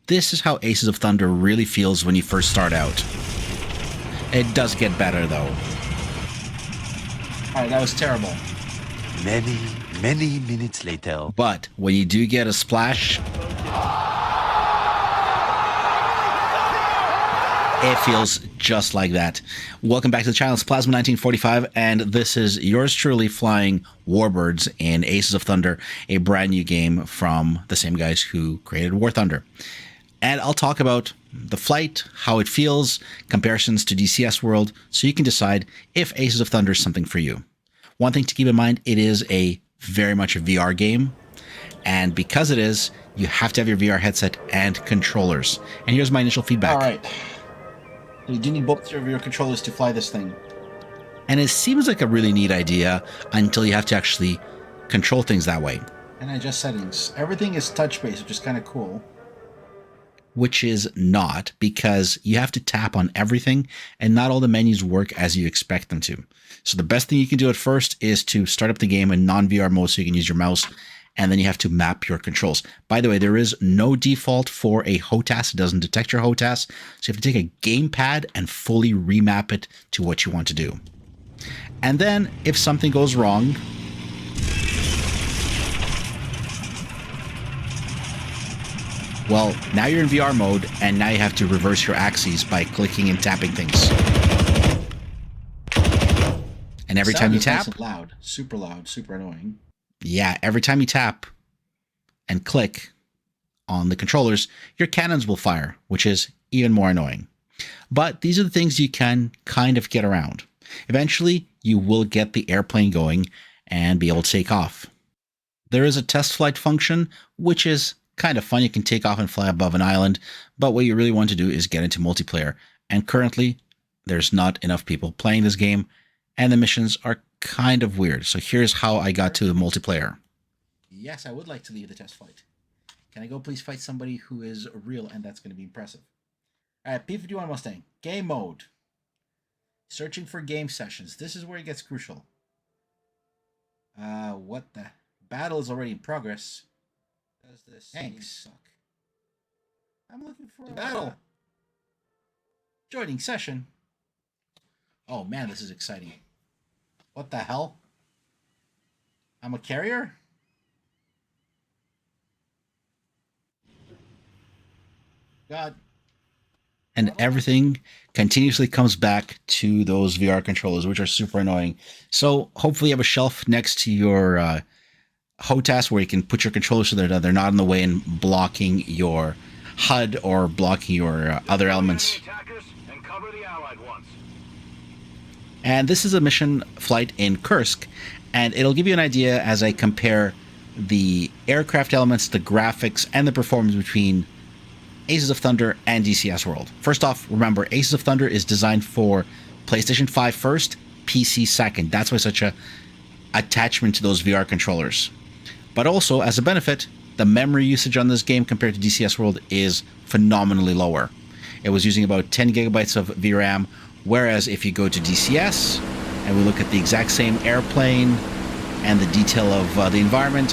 this is how Aces of Thunder really feels when you first start out. It does get better, though. Alright, that was terrible. Many, many minutes later. But when you do get a splash, it feels just like that. Welcome back to the channel. It's Plasma1945, and this is yours truly flying Warbirds in Aces of Thunder, a brand new game from the same guys who created War Thunder. And I'll talk about the flight, how it feels, comparisons to DCS World, so you can decide if Aces of Thunder is something for you. One thing to keep in mind, it is very much a VR game, and because it is, you have to have your VR headset and controllers. And here's my initial feedback. All right. You do need both of your controllers to fly this thing. And it seems like a really neat idea until you have to actually control things that way. And adjust settings. Everything is touch-based, which is kind of cool. Which is not, because you have to tap on everything, and not all the menus work as you expect them to. So the best thing you can do at first is to start up the game in non-VR mode so you can use your mouse, and then you have to map your controls. By the way, there is no default for a HOTAS. It doesn't detect your HOTAS. So you have to take a gamepad and fully remap it to what you want to do. And then if something goes wrong, well, now you're in VR mode, and now you have to reverse your axes by clicking and tapping things. And every time you tap, nice and loud, super annoying. Yeah, every time you tap and click on the controllers, your cannons will fire, which is even more annoying. But these are the things you can kind of get around. Eventually, you will get the airplane going and be able to take off. There is a test flight function, which is kind of fun. You can take off and fly above an island, but what you really want to do is get into multiplayer. And currently, there's not enough people playing this game, and the missions are kind of weird. So here's how I got to the multiplayer. Yes, I would like to leave the test flight. Can I go please fight somebody who is real? And that's going to be impressive. All right, P-51 Mustang. Game mode. Searching for game sessions. This is where it gets crucial. What the? Battle is already in progress. Does this suck? I'm looking for a battle. Joining session. Oh man, this is exciting. What the hell? I'm a carrier? God. And everything continuously comes back to those VR controllers, which are super annoying. So hopefully you have a shelf next to your HOTAS where you can put your controllers so that they're not in the way and blocking your HUD or blocking your other elements. And this is a mission flight in Kursk, and it'll give you an idea as I compare the aircraft elements, the graphics, and the performance between Aces of Thunder and DCS World. First off, remember, Aces of Thunder is designed for PlayStation 5 first, PC second. That's why such a attachment to those VR controllers. But also, as a benefit, the memory usage on this game compared to DCS World is phenomenally lower. It was using about 10 gigabytes of VRAM, whereas if you go to DCS and we look at the exact same airplane and the detail of the environment,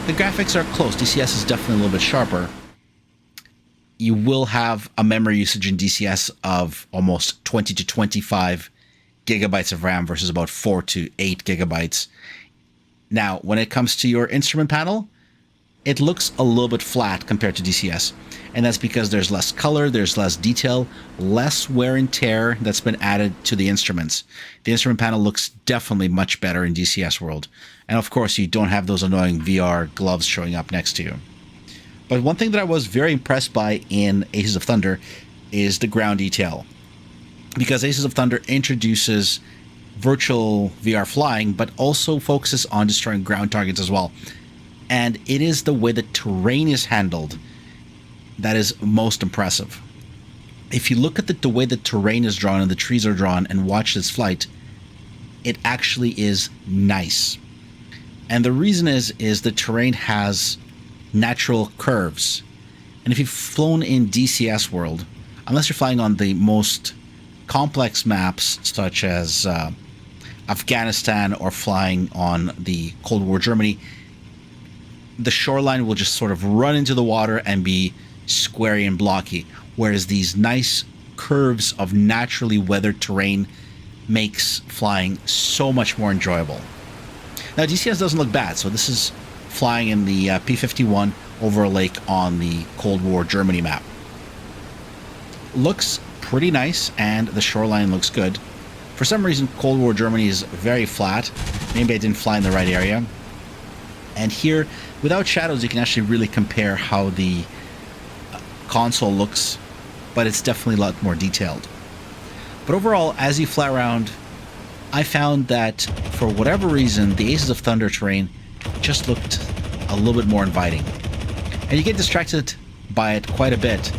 the graphics are close. DCS is definitely a little bit sharper. You will have a memory usage in DCS of almost 20 to 25 gigabytes of RAM versus about 4 to 8 gigabytes. Now, when it comes to your instrument panel, it looks a little bit flat compared to DCS. And that's because there's less color, there's less detail, less wear and tear that's been added to the instruments. The instrument panel looks definitely much better in DCS World. And of course, you don't have those annoying VR gloves showing up next to you. But one thing that I was very impressed by in Aces of Thunder is the ground detail. Because Aces of Thunder introduces virtual VR flying, but also focuses on destroying ground targets as well. And it is the way the terrain is handled that is most impressive. If you look at the way the terrain is drawn and the trees are drawn and watch this flight, it actually is nice. And the reason is the terrain has natural curves. And if you've flown in DCS World, unless you're flying on the most complex maps such as Afghanistan or flying on the Cold War Germany, the shoreline will just sort of run into the water and be squarey and blocky, whereas these nice curves of naturally weathered terrain makes flying so much more enjoyable. Now, DCS doesn't look bad, so this is flying in the P-51 over a lake on the Cold War Germany map. Looks pretty nice, and the shoreline looks good. For some reason, Cold War Germany is very flat. Maybe I didn't fly in the right area. And here, without shadows, you can actually really compare how the console looks, but it's definitely a lot more detailed. But overall, as you fly around, I found that for whatever reason, the Aces of Thunder terrain just looked a little bit more inviting. And you get distracted by it quite a bit,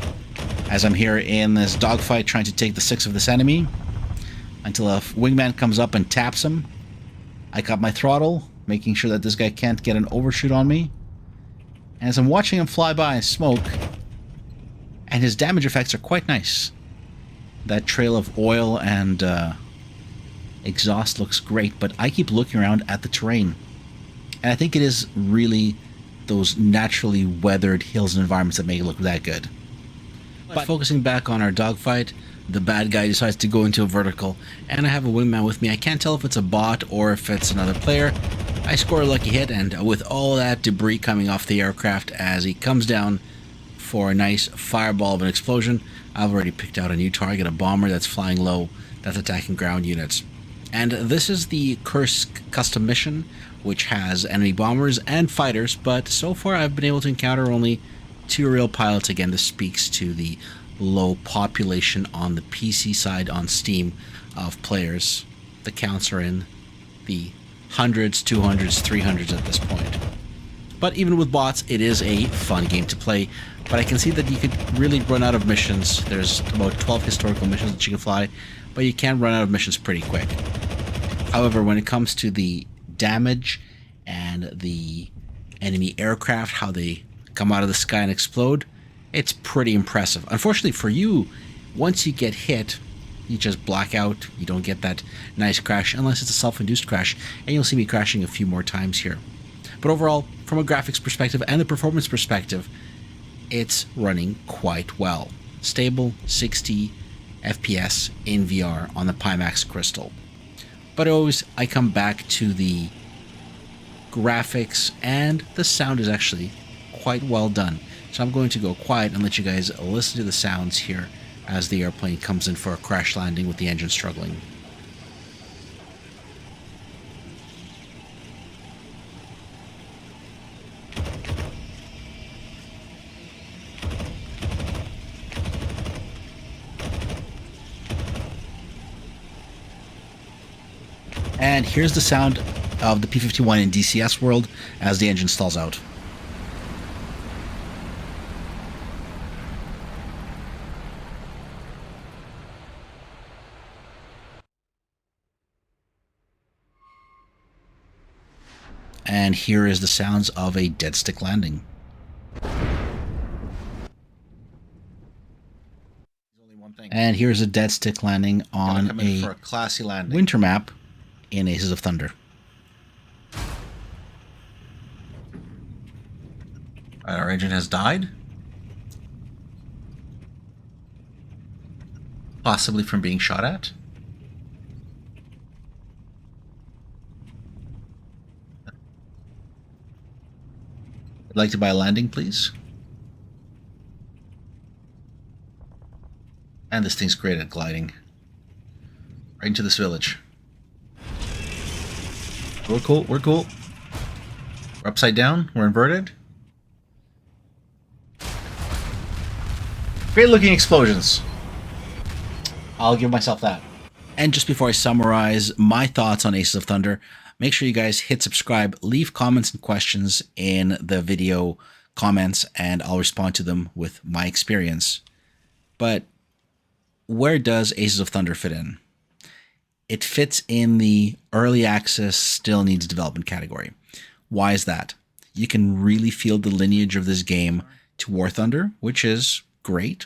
as I'm here in this dogfight trying to take the 6 of this enemy, until a wingman comes up and taps him. I got my throttle, making sure that this guy can't get an overshoot on me. And as I'm watching him fly by and smoke, and his damage effects are quite nice. That trail of oil and exhaust looks great, but I keep looking around at the terrain. And I think it is really those naturally weathered hills and environments that make it look that good. But focusing back on our dogfight, the bad guy decides to go into a vertical, and I have a wingman with me. I can't tell if it's a bot or if it's another player. I score a lucky hit, and with all that debris coming off the aircraft as he comes down for a nice fireball of an explosion, I've already picked out a new target, a bomber that's flying low, that's attacking ground units. And this is the Kursk custom mission, which has enemy bombers and fighters, but so far I've been able to encounter only 2 real pilots. Again, this speaks to the low population on the PC side on Steam of players. The counts are in the hundreds, 200s, 300s at this point. But even with bots, it is a fun game to play. But I can see that you could really run out of missions. There's about 12 historical missions that you can fly, but you can run out of missions pretty quick. However, when it comes to the damage and the enemy aircraft, how they come out of the sky and explode, it's pretty impressive. Unfortunately for you, once you get hit, you just black out. You don't get that nice crash unless it's a self-induced crash, and you'll see me crashing a few more times here. But overall, from a graphics perspective and a performance perspective, it's running quite well. Stable 60 FPS in VR on the Pimax Crystal. But always I come back to the graphics, and the sound is actually quite well done. So I'm going to go quiet and let you guys listen to the sounds here as the airplane comes in for a crash landing with the engine struggling. And here's the sound of the P-51 in DCS World as the engine stalls out. And here is the sounds of a dead stick landing. And here's a dead stick landing on a classy landing winter map in Aces of Thunder. Our engine has died. Possibly from being shot at. I'd like to buy a landing, please. And this thing's great at gliding. Right into this village. We're cool, we're cool. We're upside down, we're inverted. Great looking explosions. I'll give myself that. And just before I summarize my thoughts on Aces of Thunder, make sure you guys hit subscribe, leave comments and questions in the video comments, and I'll respond to them with my experience. But where does Aces of Thunder fit in? It fits in the early access still needs development category. Why is that? You can really feel the lineage of this game to War Thunder, which is great,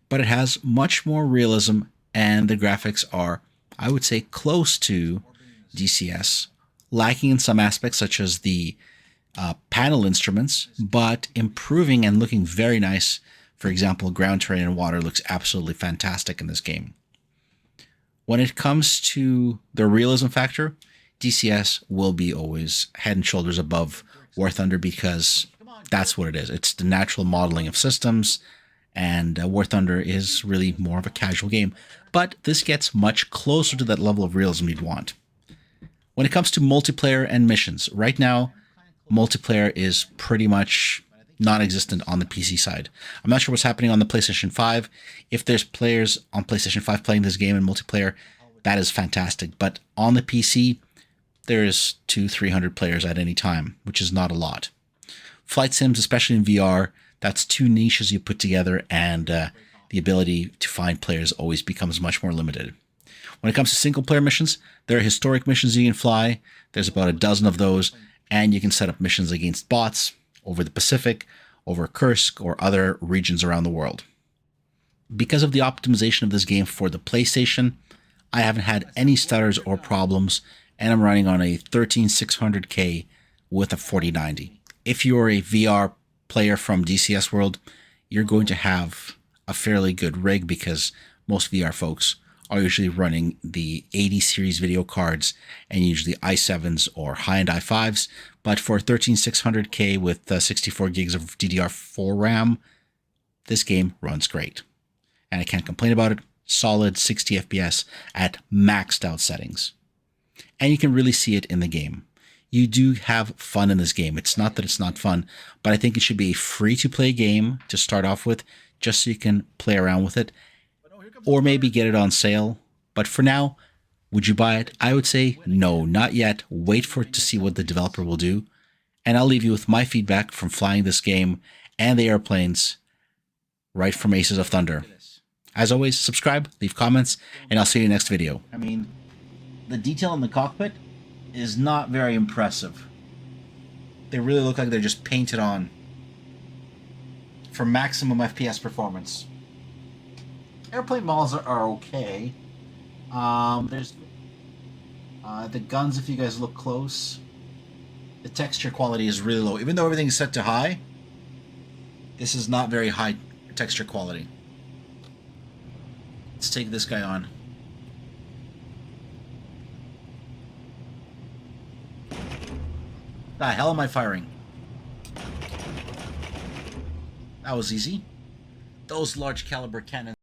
but it has much more realism, and the graphics are, I would say, close to DCS, lacking in some aspects such as the panel instruments, but improving and looking very nice For example, ground terrain and water looks absolutely fantastic in this game. When it comes to the realism factor, DCS will be always head and shoulders above War Thunder because that's what it is. It's the natural modeling of systems, and War Thunder is really more of a casual game. But this gets much closer to that level of realism you'd want. When it comes to multiplayer and missions, right now, multiplayer is pretty much non-existent on the PC side. I'm not sure what's happening on the PlayStation 5. If there's players on PlayStation 5 playing this game in multiplayer, that is fantastic. But on the PC, there's 200-300 players at any time, which is not a lot. Flight sims, especially in VR, that's two niches you put together, and the ability to find players always becomes much more limited. When it comes to single-player missions, there are historic missions you can fly. There's about a dozen of those, and you can set up missions against bots over the Pacific, over Kursk, or other regions around the world. Because of the optimization of this game for the PlayStation, I haven't had any stutters or problems, and I'm running on a 13600K with a 4090. If you're a VR player from DCS World, you're going to have a fairly good rig because most VR folks are usually running the 80 series video cards and usually i7s or high-end i5s. But for 13600K with 64 gigs of DDR4 RAM, this game runs great. And I can't complain about it. Solid 60 FPS at maxed out settings. And you can really see it in the game. You do have fun in this game. It's not that it's not fun, but I think it should be a free-to-play game to start off with, just so you can play around with it, or maybe get it on sale. But for now, would you buy it? I would say no, not yet. Wait for it to see what the developer will do. And I'll leave you with my feedback from flying this game and the airplanes right from Aces of Thunder. As always, subscribe, leave comments, and I'll see you in the next video. I mean, the detail in the cockpit is not very impressive. They really look like they're just painted on for maximum FPS performance. Airplane models are okay. There's the guns, if you guys look close, the texture quality is really low. Even though everything's set to high, this is not very high texture quality. Let's take this guy on. The hell am I firing? That was easy. Those large caliber cannons